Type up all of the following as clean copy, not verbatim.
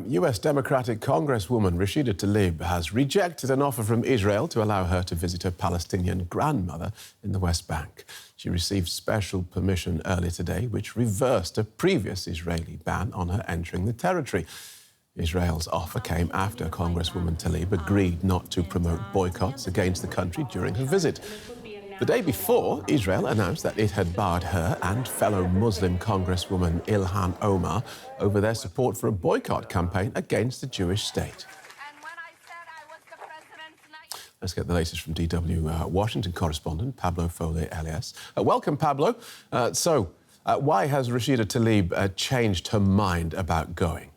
US Democratic Congresswoman Rashida Tlaib has rejected an offer from Israel to allow her to visit her Palestinian grandmother in the West Bank. She received special permission earlier today, which reversed a previous Israeli ban on her entering the territory. Israel's offer came after Congresswoman Tlaib agreed not to promote boycotts against the country during her visit. The day before, Israel announced that it had barred her and fellow Muslim Congresswoman Ilhan Omar over their support for a boycott campaign against the Jewish state. Let's get the latest from DW Washington correspondent Pablo Foley-Elias. Welcome, Pablo. Why has Rashida Tlaib changed her mind about going?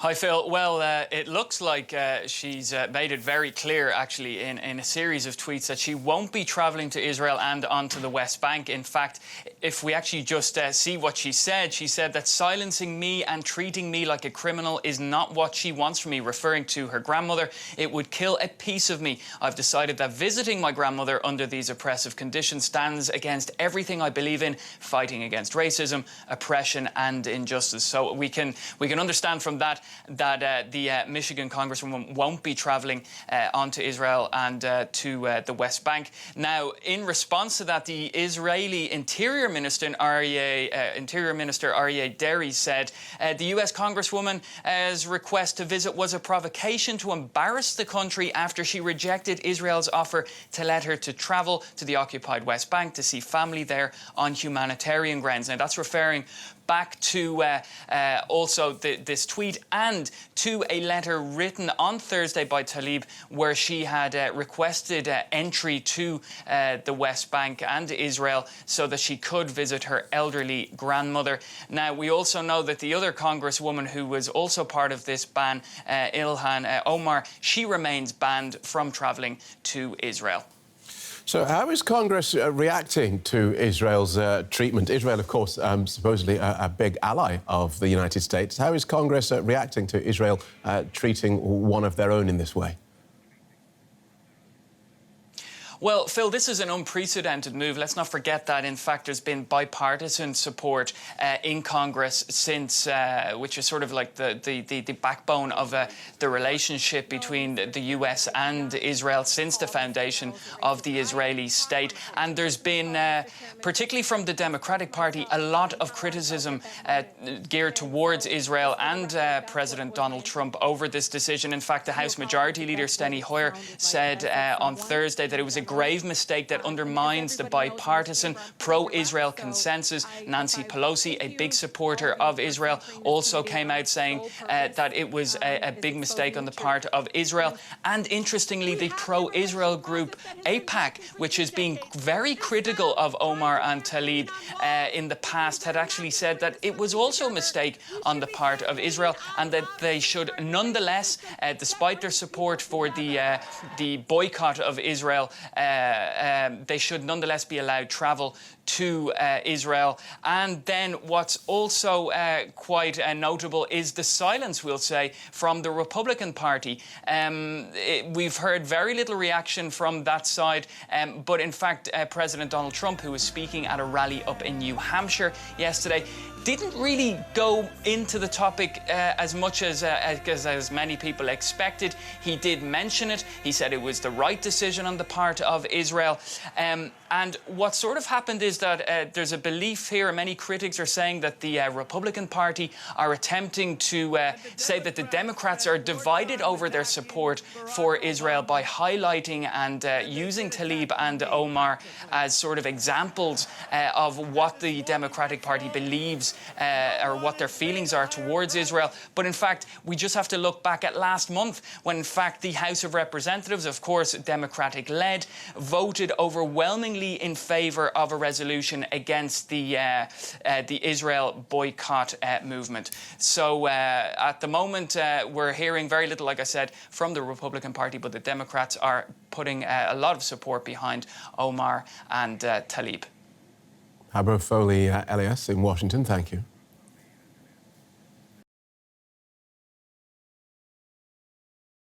Hi, Phil. Well, it looks like she's made it very clear, actually, in a series of tweets that she won't be travelling to Israel and onto the West Bank. In fact, if we actually just see what she said that silencing me and treating me like a criminal is not what she wants from me, referring to her grandmother. It would kill a piece of me. I've decided that visiting my grandmother under these oppressive conditions stands against everything I believe in, fighting against racism, oppression and injustice. So we can understand from that the Michigan Congresswoman won't be travelling onto Israel and to the West Bank. Now, in response to that, the Israeli Interior Minister Aryeh Deri said the US Congresswoman's request to visit was a provocation to embarrass the country after she rejected Israel's offer to let her to travel to the occupied West Bank to see family there on humanitarian grounds. Now, that's referring back to also this tweet and to a letter written on Thursday by Tlaib where she had requested entry to the West Bank and Israel so that she could visit her elderly grandmother. Now, we also know that the other Congresswoman who was also part of this ban, Ilhan Omar, she remains banned from travelling to Israel. So how is Congress reacting to Israel's treatment? Israel, of course, supposedly a big ally of the United States. How is Congress reacting to Israel treating one of their own in this way? Well, Phil, this is an unprecedented move. Let's not forget that, in fact, there's been bipartisan support in Congress since, which is sort of like the backbone of the relationship between the US and Israel since the foundation of the Israeli state. And there's been, particularly from the Democratic Party, a lot of criticism geared towards Israel and President Donald Trump over this decision. In fact, the House Majority Leader, Steny Hoyer, said on Thursday that it was a grave mistake that undermines the bipartisan pro-Israel consensus. Nancy Pelosi, a big supporter of Israel, also came out saying that it was a big mistake on the part of Israel. And interestingly, the pro-Israel group AIPAC, which has been very critical of Omar and Tlaib in the past, had actually said that it was also a mistake on the part of Israel and that they should nonetheless, despite their support for the boycott of Israel, they should nonetheless be allowed travel to Israel. And then what's also quite notable is the silence, we'll say, from the Republican Party. We've heard very little reaction from that side, but in fact, President Donald Trump, who was speaking at a rally up in New Hampshire yesterday, didn't really go into the topic as much as many people expected. He did mention it. He said it was the right decision on the part of Israel. And what sort of happened is that there's a belief here, many critics are saying that the Republican Party are attempting to say that the Democrats are divided over their support for Israel by highlighting and using Tlaib and Omar as sort of examples of what the Democratic Party believes or what their feelings are towards Israel. But in fact, we just have to look back at last month when, in fact, the House of Representatives, of course, Democratic-led, voted overwhelmingly in favour of a resolution against the Israel boycott movement. So at the moment, we're hearing very little, like I said, from the Republican Party, but the Democrats are putting a lot of support behind Omar and Tlaib. Pablo Foley-Elias in Washington, thank you.